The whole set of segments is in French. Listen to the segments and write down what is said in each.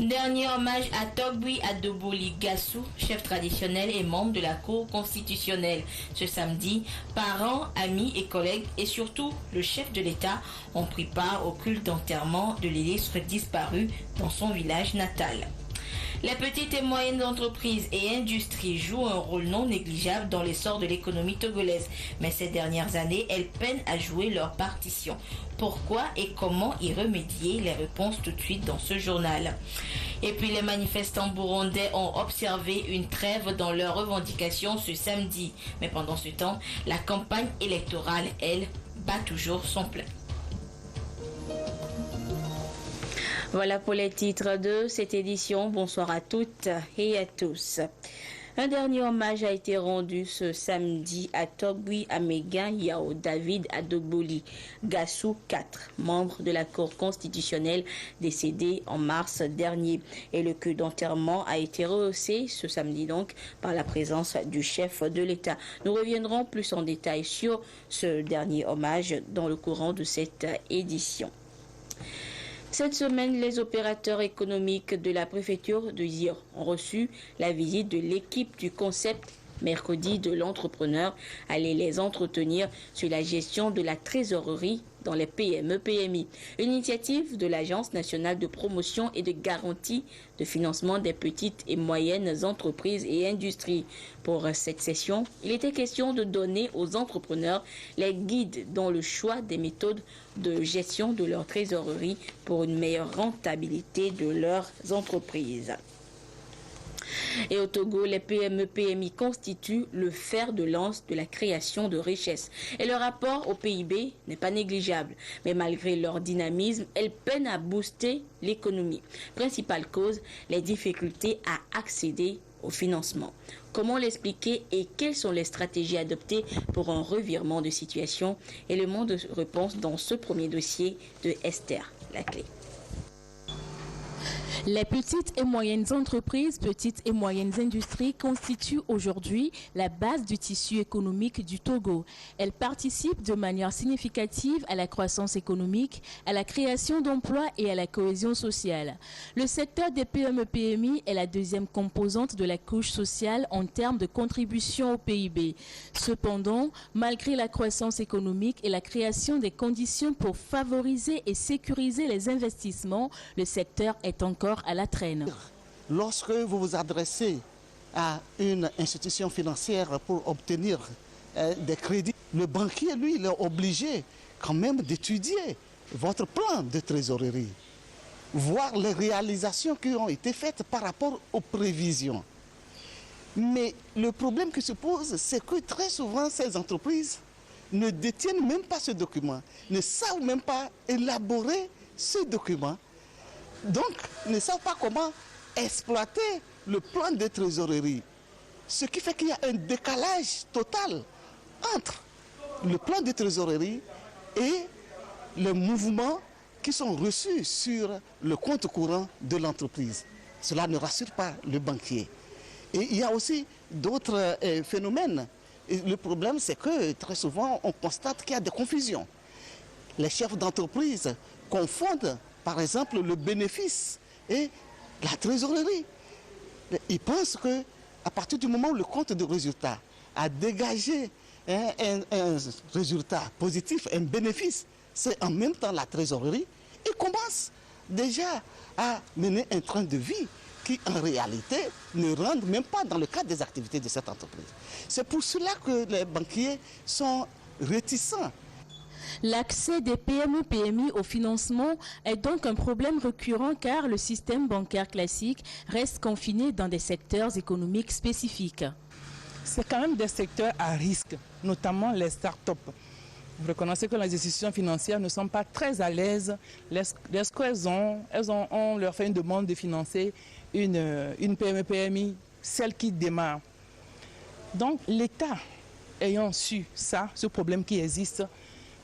Dernier hommage à Togbi Adoboli Gassou, chef traditionnel et membre de la Cour constitutionnelle. Ce samedi, parents, amis et collègues et surtout le chef de l'État ont pris part au culte d'enterrement de l'illustre disparu dans son village natal. Les petites et moyennes entreprises et industries jouent un rôle non négligeable dans l'essor de l'économie togolaise, mais ces dernières années, elles peinent à jouer leur partition. Pourquoi et comment y remédier? Les réponses tout de suite dans ce journal. Et puis les manifestants burundais ont observé une trêve dans leurs revendications ce samedi. Mais pendant ce temps, la campagne électorale, elle, bat toujours son plein. Voilà pour les titres de cette édition. Bonsoir à toutes et à tous. Un dernier hommage a été rendu ce samedi à Togbi Amegan Yao David Adoboli Gassou 4, membre de la Cour constitutionnelle décédé en mars dernier. Et le culte d'enterrement a été rehaussé ce samedi donc par la présence du chef de l'État. Nous reviendrons plus en détail sur ce dernier hommage dans le courant de cette édition. Cette semaine, les opérateurs économiques de la préfecture de Zir ont reçu la visite de l'équipe du concept mercredi de l'entrepreneur, aller les entretenir sur la gestion de la trésorerie dans les PME-PMI. Une initiative de l'Agence nationale de promotion et de garantie de financement des petites et moyennes entreprises et industries. Pour cette session, il était question de donner aux entrepreneurs les guides dans le choix des méthodes de gestion de leur trésorerie pour une meilleure rentabilité de leurs entreprises. Et au Togo, les PME-PMI constituent le fer de lance de la création de richesses. Et leur rapport au PIB n'est pas négligeable. Mais malgré leur dynamisme, elles peinent à booster l'économie. Principale cause, les difficultés à accéder au financement. Comment l'expliquer et quelles sont les stratégies adoptées pour un revirement de situation? Élément de réponse dans ce premier dossier de Esther Laclé. Les petites et moyennes entreprises, petites et moyennes industries constituent aujourd'hui la base du tissu économique du Togo. Elles participent de manière significative à la croissance économique, à la création d'emplois et à la cohésion sociale. Le secteur des PME-PMI est la deuxième composante de la couche sociale en termes de contribution au PIB. Cependant, malgré la croissance économique et la création des conditions pour favoriser et sécuriser les investissements, le secteur est encore à la traîne. Lorsque vous vous adressez à une institution financière pour obtenir des crédits, le banquier, lui, il est obligé quand même d'étudier votre plan de trésorerie, voir les réalisations qui ont été faites par rapport aux prévisions. Mais le problème qui se pose, c'est que très souvent, ces entreprises ne détiennent même pas ce document, ne savent même pas élaborer ce document. Donc, ne savent pas comment exploiter le plan de trésorerie. Ce qui fait qu'il y a un décalage total entre le plan de trésorerie et les mouvements qui sont reçus sur le compte courant de l'entreprise. Cela ne rassure pas le banquier. Et il y a aussi d'autres phénomènes. Et le problème, c'est que très souvent, on constate qu'il y a des confusions. Les chefs d'entreprise confondent par exemple le bénéfice et la trésorerie. Ils pensent qu'à partir du moment où le compte de résultat a dégagé un résultat positif, un bénéfice, c'est en même temps la trésorerie. Ils commencent déjà à mener un train de vie qui en réalité ne rentre même pas dans le cadre des activités de cette entreprise. C'est pour cela que les banquiers sont réticents. L'accès des PME-PMI au financement est donc un problème récurrent car le système bancaire classique reste confiné dans des secteurs économiques spécifiques. C'est quand même des secteurs à risque, notamment les start-up. Vous reconnaissez que les institutions financières ne sont pas très à l'aise lorsqu'elles on leur fait une demande de financer une PME-PMI, celle qui démarre. Donc l'État ayant su ça, ce problème qui existe,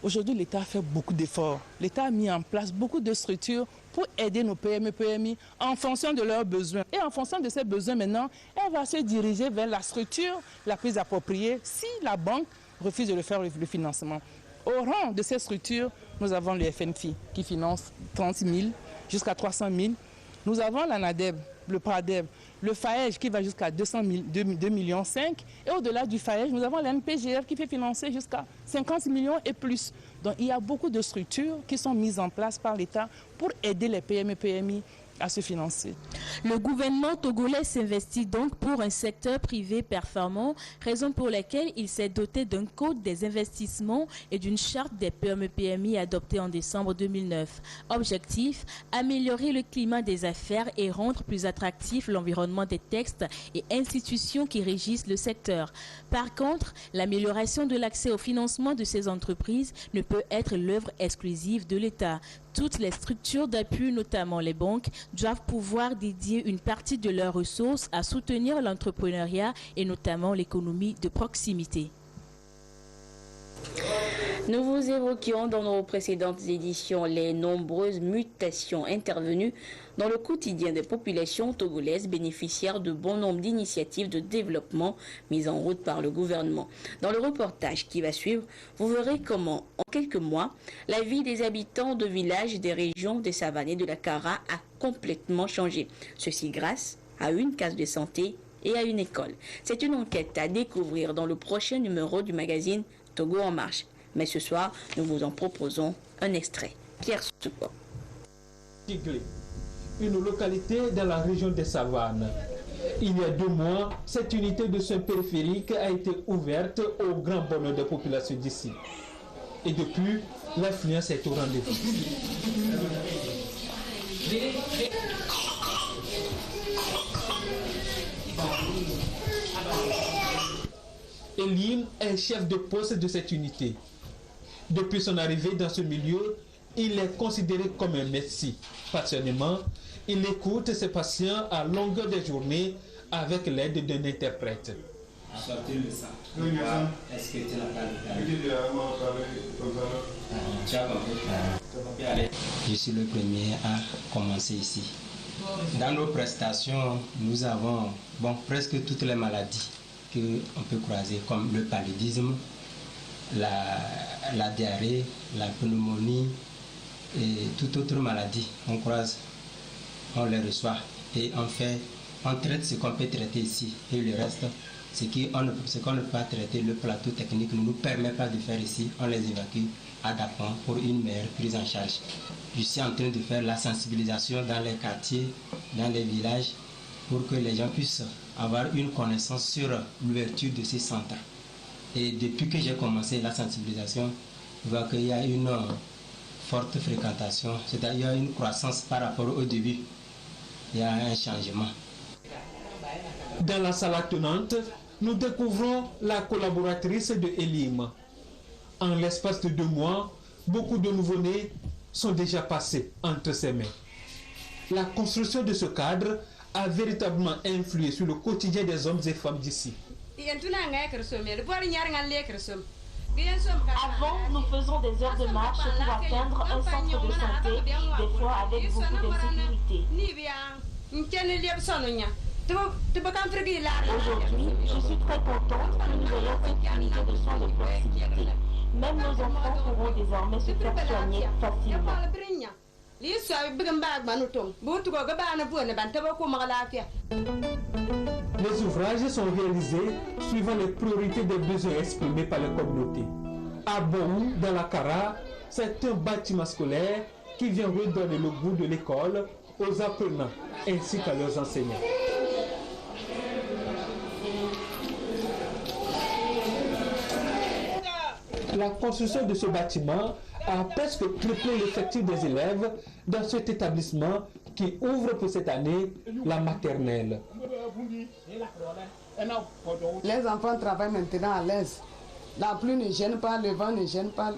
aujourd'hui l'État fait beaucoup d'efforts. L'État a mis en place beaucoup de structures pour aider nos PME-PMI en fonction de leurs besoins. Et en fonction de ces besoins maintenant, elle va se diriger vers la structure la plus appropriée si la banque refuse de le faire le financement. Au rang de ces structures, nous avons le FNFI qui finance 30 000 jusqu'à 300 000. Nous avons l'ANADEB, le PRADEB, le FAEJ qui va jusqu'à 2,5 millions. Et au-delà du FAEJ, nous avons l'NPGF qui fait financer jusqu'à 50 millions et plus. Donc il y a beaucoup de structures qui sont mises en place par l'État pour aider les PME et PMI à se financer. Le gouvernement togolais s'investit donc pour un secteur privé performant, raison pour laquelle il s'est doté d'un code des investissements et d'une charte des PME-PMI adoptée en décembre 2009. Objectif, améliorer le climat des affaires et rendre plus attractif l'environnement des textes et institutions qui régissent le secteur. Par contre, l'amélioration de l'accès au financement de ces entreprises ne peut être l'œuvre exclusive de l'État. Toutes les structures d'appui, notamment les banques, doivent pouvoir dédier une partie de leurs ressources à soutenir l'entrepreneuriat et notamment l'économie de proximité. Nous vous évoquions dans nos précédentes éditions les nombreuses mutations intervenues dans le quotidien des populations togolaises bénéficiaires de bon nombre d'initiatives de développement mises en route par le gouvernement. Dans le reportage qui va suivre, vous verrez comment, en quelques mois, la vie des habitants de villages des régions des savanes et de la Kara a complètement changé. Ceci grâce à une case de santé et à une école. C'est une enquête à découvrir dans le prochain numéro du magazine Togo en marche. Mais ce soir, nous vous en proposons un extrait. Pierre Support. Une localité dans la région des Savanes. Il y a 2 mois, cette unité de soins périphériques a été ouverte au grand bonheur des populations d'ici. Et depuis, l'affluence est au rendez-vous. Elim est chef de poste de cette unité. Depuis son arrivée dans ce milieu, il est considéré comme un messie. Passionnément, il écoute ses patients à longueur de journée avec l'aide d'un interprète. Sortir le sang. Est-ce que tu n'as pas le temps? Je suis le premier à commencer ici. Dans nos prestations, nous avons presque toutes les maladies qu'on peut croiser, comme le paludisme, la diarrhée, la pneumonie et toute autre maladie. On croise, on les reçoit et on traite ce qu'on peut traiter ici. Et le reste, ce qu'on ne peut pas traiter, le plateau technique ne nous permet pas de faire ici. On les évacue à Dakon pour une meilleure prise en charge. Je suis en train de faire la sensibilisation dans les quartiers, dans les villages, pour que les gens puissent avoir une connaissance sur l'ouverture de ces centres. Et depuis que j'ai commencé la sensibilisation, je vois qu'il y a une forte fréquentation, c'est-à-dire qu'il y a une croissance par rapport au début. Il y a un changement. Dans la salle attenante, nous découvrons la collaboratrice de Elim. En l'espace de 2 mois, beaucoup de nouveau-nés sont déjà passés entre ses mains. La construction de ce cadre a véritablement influé sur le quotidien des hommes et femmes d'ici. Avant, nous faisons des heures de marche pour atteindre un centre de santé, des fois avec beaucoup d'insécurité. Aujourd'hui, je suis très contente que nous ayons cette unité de soins de proximité. Même nos enfants pourront désormais se faire soigner facilement. Les ouvrages sont réalisés suivant les priorités des besoins exprimés par les communautés. À Bohou, dans la Kara, c'est un bâtiment scolaire qui vient redonner le goût de l'école aux apprenants ainsi qu'à leurs enseignants. La construction de ce bâtiment a presque triplé l'effectif des élèves dans cet établissement qui ouvre pour cette année la maternelle. Les enfants travaillent maintenant à l'aise. La pluie ne gêne pas, le vent ne gêne pas,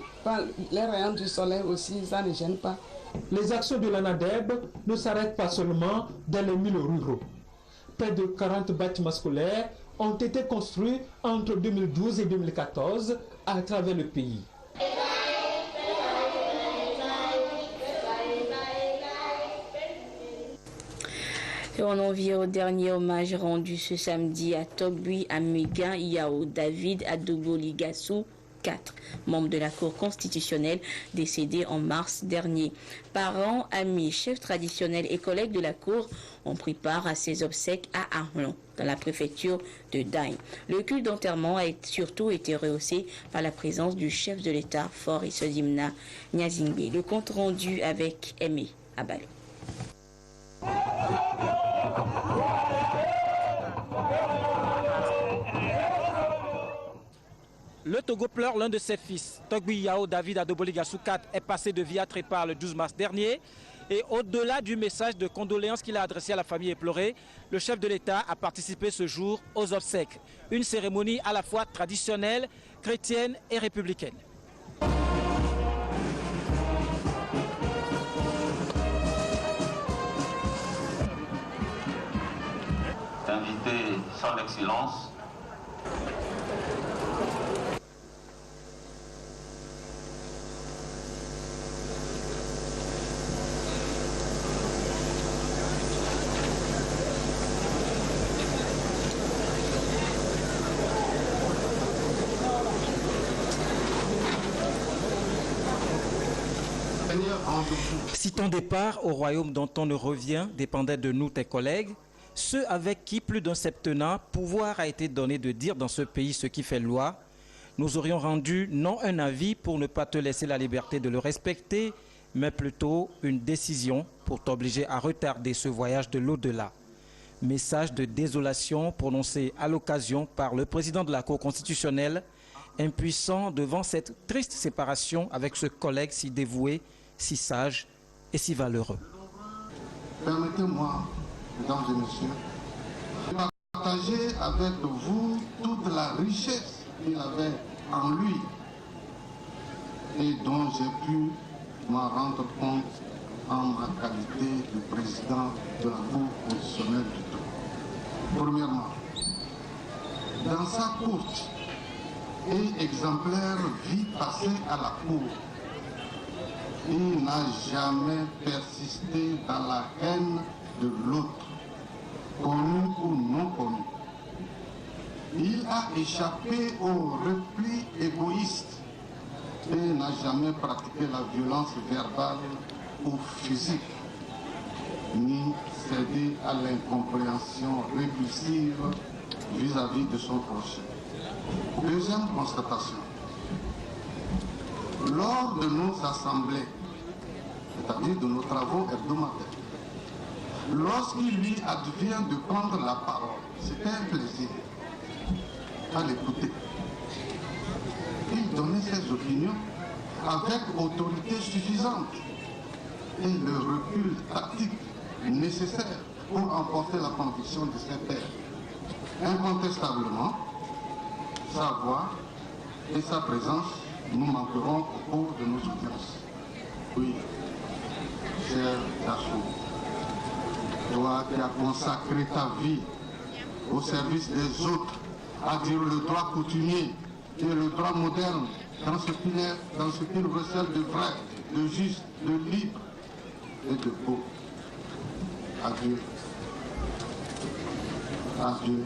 les rayons du soleil aussi, ça ne gêne pas. Les actions de l'ANADEB ne s'arrêtent pas seulement dans les milieux ruraux. Près de 40 bâtiments scolaires ont été construits entre 2012 et 2014 à travers le pays. Et on en vient au dernier hommage rendu ce samedi à Togui Améguin Yao David Adogo Ligassou 4, membre de la Cour constitutionnelle, décédé en mars dernier. Parents, amis, chefs traditionnels et collègues de la Cour ont pris part à ses obsèques à Arlon, dans la préfecture de Daï. Le culte d'enterrement a surtout été rehaussé par la présence du chef de l'État, Faure Issoudimna Gnazingbe. Le compte rendu avec Aimé Abalo. Le Togo pleure l'un de ses fils. Togbi Yao David Adoboligassou IV est passé de vie à trépas le 12 mars dernier. Et au-delà du message de condoléances qu'il a adressé à la famille éplorée, le chef de l'État a participé ce jour aux obsèques. Une cérémonie à la fois traditionnelle, chrétienne et républicaine. Invité son Excellence, Si ton départ au royaume dont on ne revient dépendait de nous, tes collègues, ceux avec qui plus d'un septennat pouvoir a été donné de dire dans ce pays ce qui fait loi, nous aurions rendu non un avis pour ne pas te laisser la liberté de le respecter, mais plutôt une décision pour t'obliger à retarder ce voyage de l'au-delà. Message de désolation prononcé à l'occasion par le président de la Cour constitutionnelle, impuissant devant cette triste séparation avec ce collègue si dévoué, si sage et si valeureux. Permettez-moi, mesdames et messieurs, de partager avec vous toute la richesse qu'il avait en lui et dont j'ai pu m'en rendre compte en ma qualité de président de la Cour constitutionnelle du Togo. Premièrement, dans sa courte et exemplaire vie passée à la Cour, il n'a jamais persisté dans la haine de l'autre, connu ou non connu. Il a échappé au repli égoïste et n'a jamais pratiqué la violence verbale ou physique, ni cédé à l'incompréhension répulsive vis-à-vis de son prochain. Deuxième constatation. Lors de nos assemblées, c'est-à-dire de nos travaux hebdomadaires, lorsqu'il lui advient de prendre la parole, c'était un plaisir à l'écouter. Il donnait ses opinions avec autorité suffisante et le recul tactique nécessaire pour emporter la conviction de ses pairs. Incontestablement, sa voix et sa présence nous manqueront au cours de nos audiences. Oui, cher Gassou, toi qui as consacré ta vie au service des autres, à dire le droit coutumier et le droit moderne dans ce qu'il recèle de vrai, de juste, de libre et de beau. Adieu. Adieu.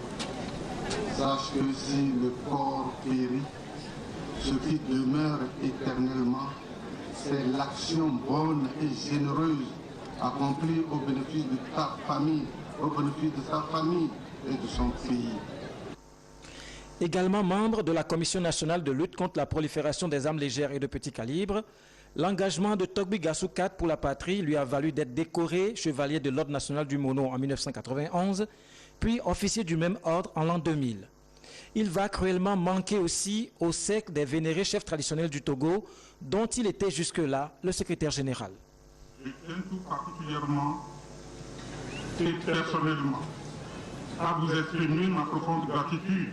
Sache que si le corps périt, ce qui demeure éternellement, c'est l'action bonne et généreuse accomplie au bénéfice de ta famille, au bénéfice de sa famille et de son pays. Également membre de la Commission nationale de lutte contre la prolifération des armes légères et de petit calibre, l'engagement de Togbi Gassou IV pour la patrie lui a valu d'être décoré chevalier de l'Ordre national du Mono en 1991, puis officier du même ordre en l'an 2000. Il va cruellement manquer aussi au sec des vénérés chefs traditionnels du Togo, dont il était jusque-là le secrétaire général. Je tiens tout particulièrement et personnellement à vous exprimer ma profonde gratitude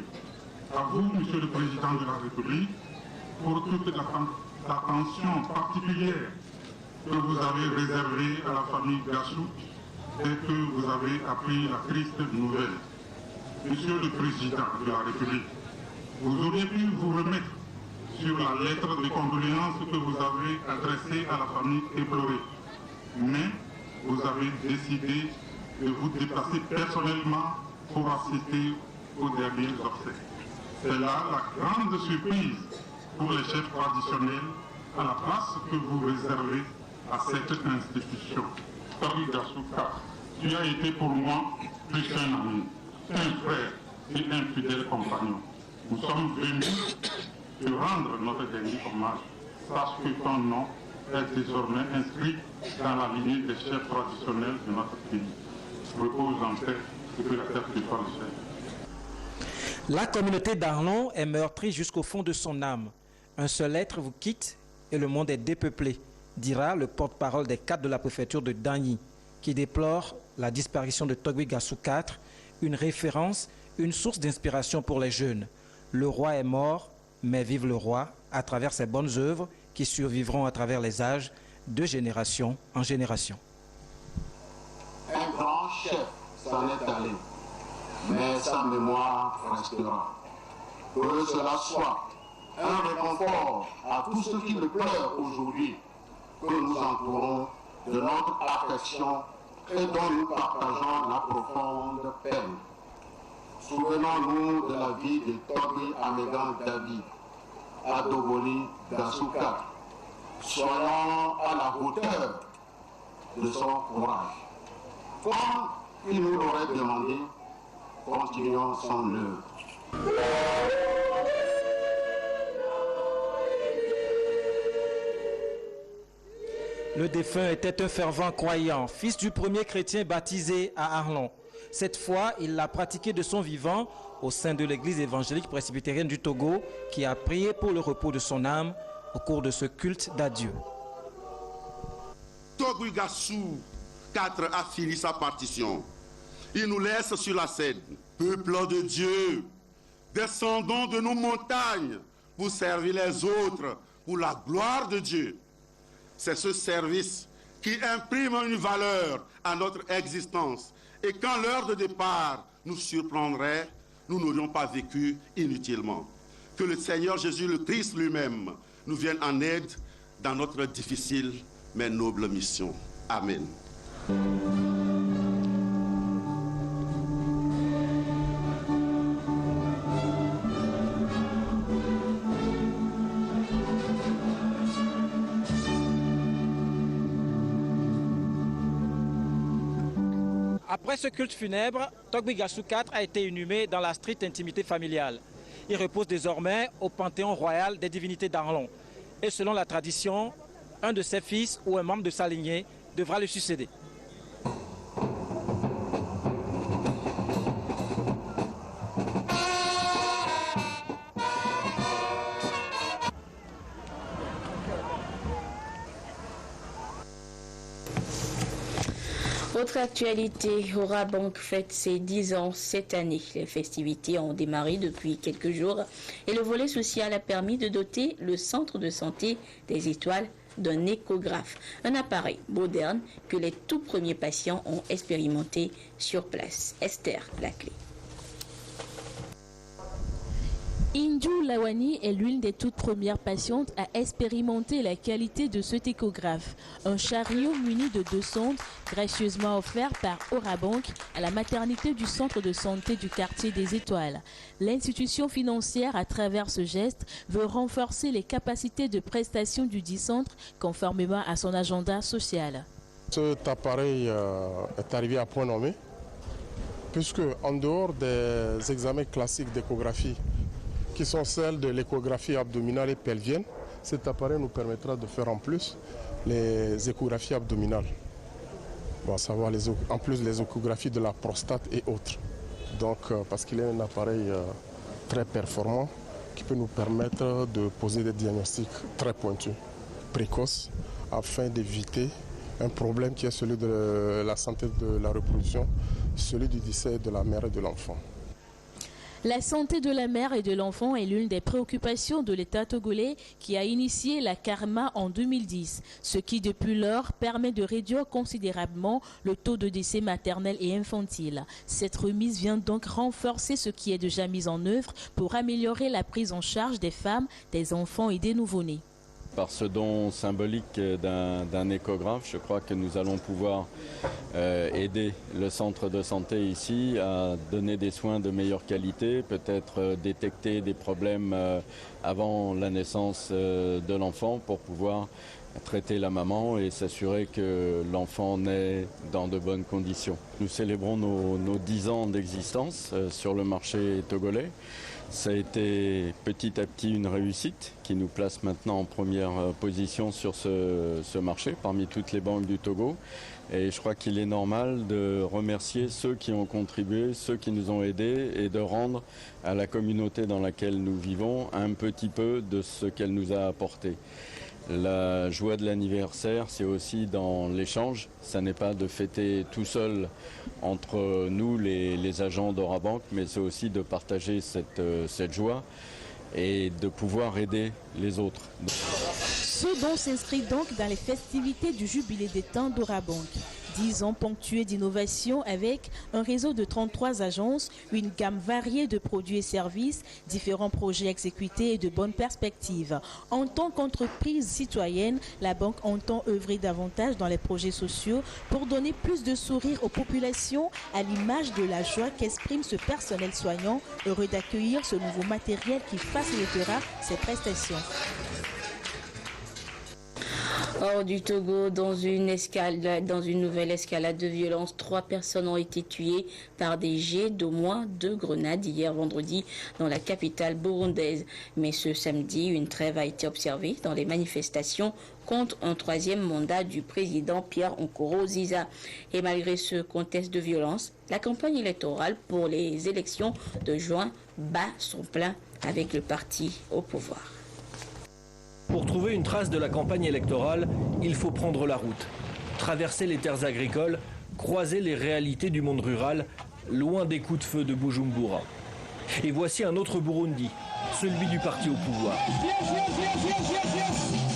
à vous, Monsieur le Président de la République, pour toute l'attention particulière que vous avez réservée à la famille Gassou dès que vous avez appris la triste nouvelle. Monsieur le Président de la République, vous auriez pu vous remettre sur la lettre de condoléances que vous avez adressée à la famille éplorée, mais vous avez décidé de vous déplacer personnellement pour assister aux derniers obsèques. C'est là la grande surprise pour les chefs traditionnels à la place que vous réservez à cette institution. Togui Gassou 4, tu as été pour moi plus qu'un ami, un frère et un fidèle compagnon. Nous sommes venus te rendre notre dernier hommage. Sache que ton nom est désormais inscrit dans la lignée des chefs traditionnels de notre pays. Repose en paix et que la terre te soit chère. La communauté d'Arlon est meurtrie jusqu'au fond de son âme. Un seul être vous quitte et le monde est dépeuplé, dira le porte-parole des cadres de la préfecture de Dagny, qui déplore la disparition de Togui Gassou IV, une référence, une source d'inspiration pour les jeunes. Le roi est mort, mais vive le roi à travers ses bonnes œuvres qui survivront à travers les âges, de génération en génération. Un grand chef s'en est allé, mais sa mémoire restera. Que cela soit un réconfort à tous ceux qui le pleurent aujourd'hui, que nous entourons de notre affection et dont nous partageons la profonde peine. Souvenons-nous de la vie de Togui Amégan David, à Doboli Gassou IV. Soyons à la hauteur de son courage. Comme il nous l'aurait demandé, continuons son œuvre. Le défunt était un fervent croyant, fils du premier chrétien baptisé à Arlon. Cette fois, il l'a pratiqué de son vivant au sein de l'église évangélique presbytérienne du Togo, qui a prié pour le repos de son âme au cours de ce culte d'adieu. Togui Gassou IV a fini sa partition. Il nous laisse sur la scène. Peuple de Dieu, descendons de nos montagnes pour servir les autres, pour la gloire de Dieu. C'est ce service qui imprime une valeur à notre existence. Et quand l'heure de départ nous surprendrait, nous n'aurions pas vécu inutilement. Que le Seigneur Jésus le Christ lui-même nous vienne en aide dans notre difficile mais noble mission. Amen. Après ce culte funèbre, Togui Gassou IV a été inhumé dans la stricte intimité familiale. Il repose désormais au Panthéon royal des divinités d'Arlon. Et selon la tradition, un de ses fils ou un membre de sa lignée devra le succéder. Autre actualité, Orabank fête ses 10 ans cette année. Les festivités ont démarré depuis quelques jours et le volet social a permis de doter le centre de santé des Étoiles d'un échographe, un appareil moderne que les tout premiers patients ont expérimenté sur place. Esther Laclé. Indou Lawani est l'une des toutes premières patientes à expérimenter la qualité de cet échographe. Un chariot muni de 2 sondes, gracieusement offert par Orabank à la maternité du centre de santé du quartier des Étoiles. L'institution financière, à travers ce geste, veut renforcer les capacités de prestation du dit centre conformément à son agenda social. Cet appareil est arrivé à point nommé, puisque en dehors des examens classiques d'échographie, qui sont celles de l'échographie abdominale et pelvienne, cet appareil nous permettra de faire en plus les échographies abdominales. Bon, à savoir en plus les échographies de la prostate et autres. Donc, parce qu'il est un appareil très performant qui peut nous permettre de poser des diagnostics très pointus, précoces, afin d'éviter un problème qui est celui de la santé de la reproduction, celui du décès de la mère et de l'enfant. La santé de la mère et de l'enfant est l'une des préoccupations de l'État togolais qui a initié la Karma en 2010, ce qui depuis lors permet de réduire considérablement le taux de décès maternel et infantile. Cette remise vient donc renforcer ce qui est déjà mis en œuvre pour améliorer la prise en charge des femmes, des enfants et des nouveau-nés. Par ce don symbolique d'un échographe, je crois que nous allons pouvoir aider le centre de santé ici à donner des soins de meilleure qualité, peut-être détecter des problèmes avant la naissance de l'enfant pour pouvoir traiter la maman et s'assurer que l'enfant naît dans de bonnes conditions. Nous célébrons nos 10 ans d'existence sur le marché togolais. Ça a été petit à petit une réussite qui nous place maintenant en première position sur ce marché parmi toutes les banques du Togo. Et je crois qu'il est normal de remercier ceux qui ont contribué, ceux qui nous ont aidés et de rendre à la communauté dans laquelle nous vivons un petit peu de ce qu'elle nous a apporté. La joie de l'anniversaire, c'est aussi dans l'échange. Ça n'est pas de fêter tout seul entre nous, les agents d'Orabank, mais c'est aussi de partager cette joie et de pouvoir aider les autres. Ce don s'inscrit donc dans les festivités du jubilé des temps d'Orabank. 10 ans ponctués d'innovation avec un réseau de 33 agences, une gamme variée de produits et services, différents projets exécutés et de bonnes perspectives. En tant qu'entreprise citoyenne, la banque entend œuvrer davantage dans les projets sociaux pour donner plus de sourire aux populations à l'image de la joie qu'exprime ce personnel soignant heureux d'accueillir ce nouveau matériel qui facilitera ses prestations. Hors du Togo, dans une nouvelle escalade de violence, 3 personnes ont été tuées par des jets d'au moins 2 grenades hier vendredi dans la capitale burundaise. Mais ce samedi, une trêve a été observée dans les manifestations contre un 3e mandat du président Pierre Nkurunziza. Et malgré ce contexte de violence, la campagne électorale pour les élections de juin bat son plein avec le parti au pouvoir. Pour trouver une trace de la campagne électorale, il faut prendre la route, traverser les terres agricoles, croiser les réalités du monde rural, loin des coups de feu de Bujumbura. Et voici un autre Burundi, celui du parti au pouvoir.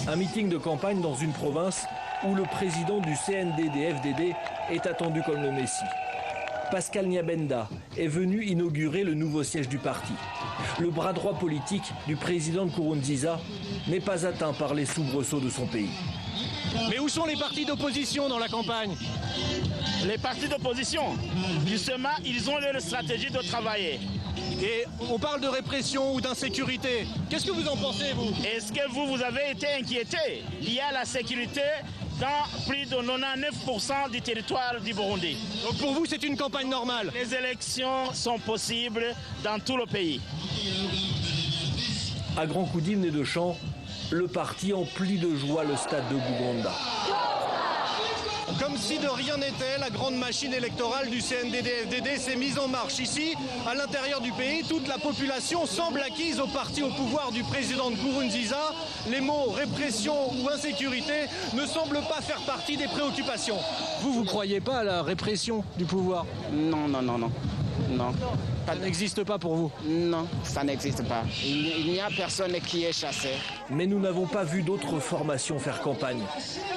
Un meeting de campagne dans une province où le président du CNDD-FDD est attendu comme le Messie. Pascal Nyabenda est venu inaugurer le nouveau siège du parti. Le bras droit politique du président Nkurunziza n'est pas atteint par les soubresauts de son pays. Mais où sont les partis d'opposition dans la campagne? Les partis d'opposition, justement, ils ont leur stratégie de travailler. Et on parle de répression ou d'insécurité. Qu'est-ce que vous en pensez, vous? Est-ce que vous avez été inquiété? Il y a la sécurité dans plus de 99% du territoire du Burundi. Donc pour vous, c'est une campagne normale? Les élections sont possibles dans tout le pays. À grands coups d'hymne et de chants, le parti emplit de joie le stade de Buganda. Comme si de rien n'était, la grande machine électorale du CNDD-FDD s'est mise en marche. Ici, à l'intérieur du pays, toute la population semble acquise au parti au pouvoir du président Nkurunziza. Les mots répression ou insécurité ne semblent pas faire partie des préoccupations. Vous croyez pas à la répression du pouvoir? Non. Non. Ça n'existe pas pour vous? Non, ça n'existe pas. Il n'y a personne qui est chassé. Mais nous n'avons pas vu d'autres formations faire campagne.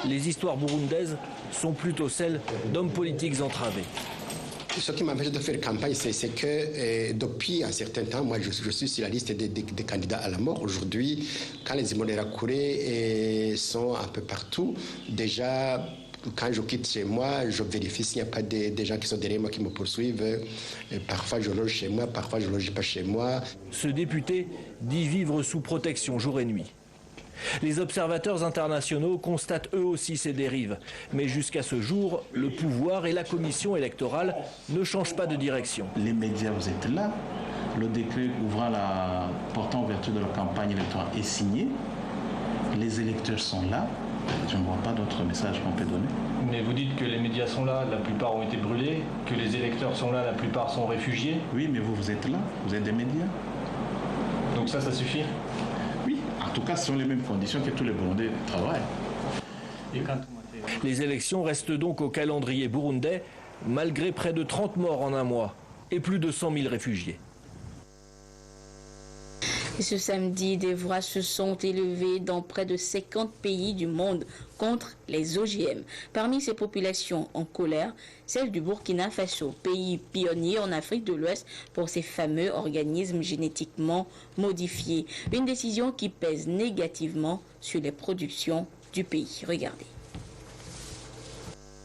Les histoires burundaises sont plutôt celles d'hommes politiques entravés. Ce qui m'empêche de faire campagne, c'est que depuis un certain temps, moi je suis sur la liste des candidats à la mort. Aujourd'hui, quand les immonés sont un peu partout, déjà, quand je quitte chez moi, je vérifie s'il n'y a pas des gens qui sont derrière moi qui me poursuivent. Et parfois je loge chez moi, parfois je ne loge pas chez moi. Ce député dit vivre sous protection jour et nuit. Les observateurs internationaux constatent eux aussi ces dérives. Mais jusqu'à ce jour, le pouvoir et la commission électorale ne changent pas de direction. Les médias, vous êtes là. Le décret portant ouverture de la campagne électorale est signé. Les électeurs sont là. Je ne vois pas d'autres messages qu'on peut donner. Mais vous dites que les médias sont là, la plupart ont été brûlés, que les électeurs sont là, la plupart sont réfugiés. Oui, mais vous êtes là, vous êtes des médias. Donc ça suffit? Oui, en tout cas, ce sont les mêmes conditions que tous les Burundais travaillent. Les élections restent donc au calendrier burundais, malgré près de 30 morts en un mois et plus de 100 000 réfugiés. Et ce samedi, des voix se sont élevées dans près de 50 pays du monde contre les OGM. Parmi ces populations en colère, celle du Burkina Faso, pays pionnier en Afrique de l'Ouest pour ces fameux organismes génétiquement modifiés. Une décision qui pèse négativement sur les productions du pays. Regardez.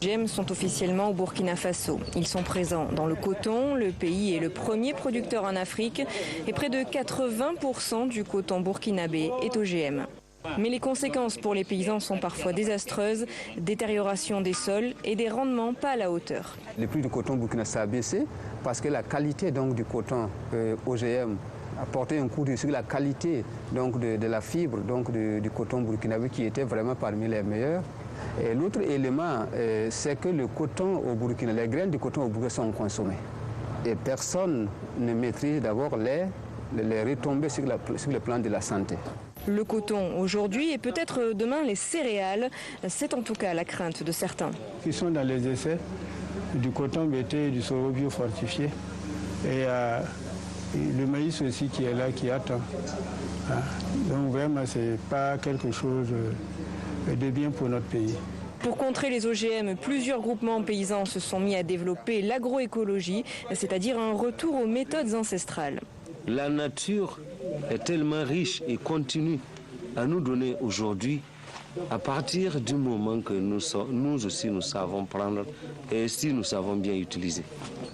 Les OGM sont officiellement au Burkina Faso. Ils sont présents dans le coton. Le pays est le premier producteur en Afrique et près de 80% du coton burkinabé est OGM. Mais les conséquences pour les paysans sont parfois désastreuses, détérioration des sols et des rendements pas à la hauteur. Le prix du coton burkinabé a baissé parce que la qualité du coton OGM a porté un coup sur la qualité de la fibre du coton burkinabé qui était vraiment parmi les meilleurs. Et l'autre élément, c'est que le coton au Burkina, les graines du coton au Burkina sont consommées. Et personne ne maîtrise d'abord les retombées sur le plan de la santé. Le coton aujourd'hui et peut-être demain les céréales, c'est en tout cas la crainte de certains. Qui sont dans les essais du coton BT et du sorgho biofortifié. Et le maïs aussi qui est là, qui attend. Donc vraiment, ce n'est pas quelque chose de bien pour notre pays. Pour contrer les OGM, plusieurs groupements paysans se sont mis à développer l'agroécologie, c'est-à-dire un retour aux méthodes ancestrales. La nature est tellement riche et continue à nous donner aujourd'hui à partir du moment que nous aussi nous savons prendre et si nous savons bien utiliser.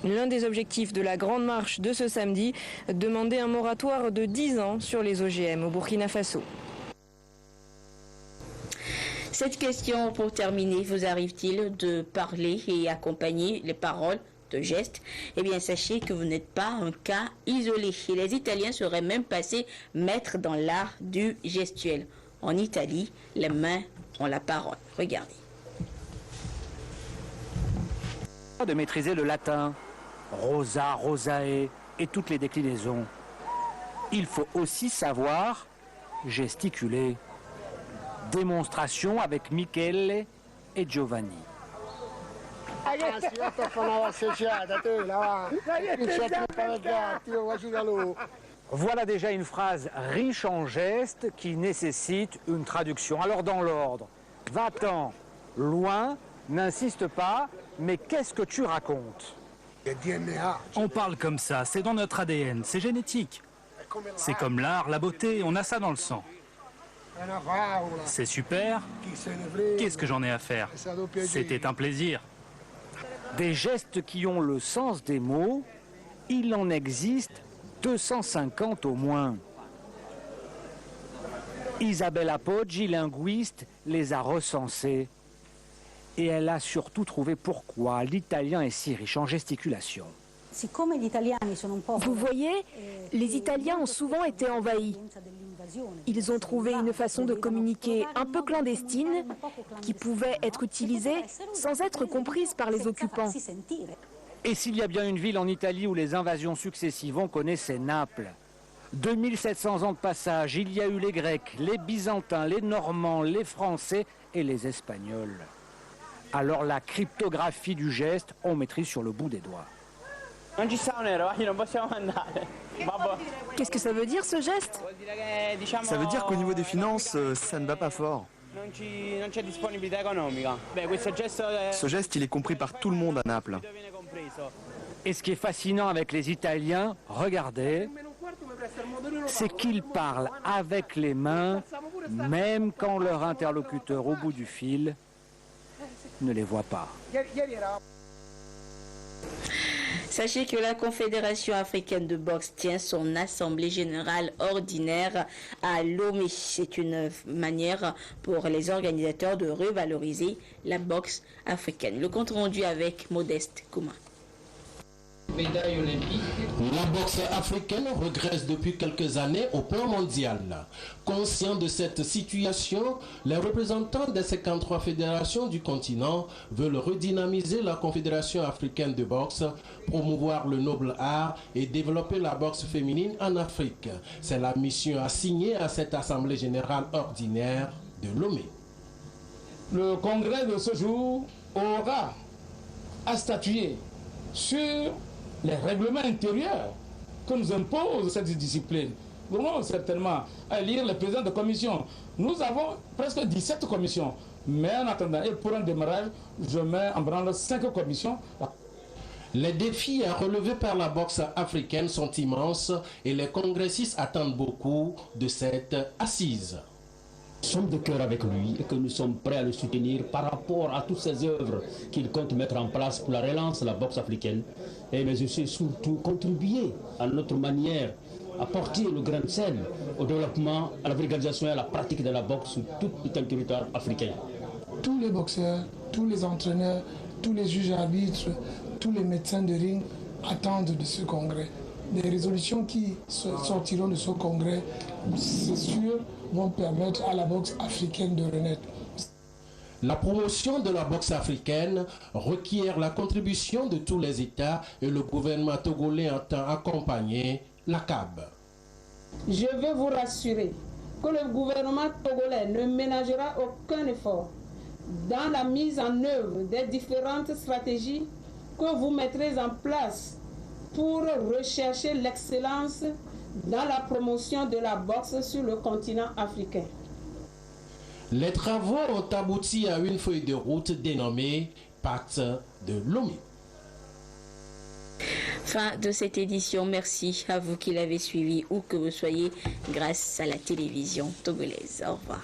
L'un des objectifs de la grande marche de ce samedi, demander un moratoire de 10 ans sur les OGM au Burkina Faso. Cette question, pour terminer, vous arrive-t-il de parler et accompagner les paroles de gestes? Eh bien, sachez que vous n'êtes pas un cas isolé. Et les Italiens seraient même passés maîtres dans l'art du gestuel. En Italie, les mains ont la parole. Regardez. De maîtriser le latin, rosa, rosae et toutes les déclinaisons. Il faut aussi savoir gesticuler. Démonstration avec Michele et Giovanni. Voilà déjà une phrase riche en gestes qui nécessite une traduction. Alors dans l'ordre, va-t'en, loin, n'insiste pas, mais qu'est-ce que tu racontes? On parle comme ça, c'est dans notre ADN, c'est génétique. C'est comme l'art, la beauté, on a ça dans le sang. C'est super. Qu'est-ce que j'en ai à faire? C'était un plaisir. Des gestes qui ont le sens des mots, il en existe 250 au moins. Isabella Poggi, linguiste, les a recensés. Et elle a surtout trouvé pourquoi l'italien est si riche en gesticulation. Vous voyez, les Italiens ont souvent été envahis. Ils ont trouvé une façon de communiquer un peu clandestine qui pouvait être utilisée sans être comprise par les occupants. Et s'il y a bien une ville en Italie où les invasions successives ont connu, c'est Naples. 2700 ans de passage, il y a eu les Grecs, les Byzantins, les Normands, les Français et les Espagnols. Alors la cryptographie du geste, on maîtrise sur le bout des doigts. Qu'est-ce que ça veut dire ce geste? Ça veut dire qu'au niveau des finances, ça ne va pas fort. Ce geste, il est compris par tout le monde à Naples. Et ce qui est fascinant avec les Italiens, regardez, c'est qu'ils parlent avec les mains, même quand leur interlocuteur au bout du fil ne les voit pas. Sachez que la Confédération africaine de boxe tient son assemblée générale ordinaire à Lomé. C'est une manière pour les organisateurs de revaloriser la boxe africaine. Le compte rendu avec Modeste Kouma. La boxe africaine regresse depuis quelques années au plan mondial. Conscients de cette situation, les représentants des 53 fédérations du continent veulent redynamiser la Confédération africaine de boxe, promouvoir le noble art et développer la boxe féminine en Afrique. C'est la mission assignée à cette Assemblée générale ordinaire de Lomé. Le congrès de ce jour aura à statuer sur les règlements intérieurs que nous impose cette discipline. pourront certainement élire le président de commission. Nous avons presque 17 commissions. Mais en attendant, et pour un démarrage, je mets en branle 5 commissions. Les défis à relever par la boxe africaine sont immenses et les congressistes attendent beaucoup de cette assise. Nous sommes de cœur avec lui et que nous sommes prêts à le soutenir par rapport à toutes ces œuvres qu'il compte mettre en place pour la relance de la boxe africaine. Et mais aussi surtout contribuer à notre manière à porter le grain de sel au développement, à la vulgarisation et à la pratique de la boxe sur tout le territoire africain. Tous les boxeurs, tous les entraîneurs, tous les juges arbitres, tous les médecins de ring attendent de ce congrès. Des résolutions qui sortiront de ce congrès, c'est sûr, vont permettre à la boxe africaine de renaître. La promotion de la boxe africaine requiert la contribution de tous les États et le gouvernement togolais entend accompagner la CAB. Je veux vous rassurer que le gouvernement togolais ne ménagera aucun effort dans la mise en œuvre des différentes stratégies que vous mettrez en place pour rechercher l'excellence dans la promotion de la boxe sur le continent africain. Les travaux ont abouti à une feuille de route dénommée Pacte de Lomé. Fin de cette édition. Merci à vous qui l'avez suivi ou que vous soyez grâce à la télévision togolaise. Au revoir.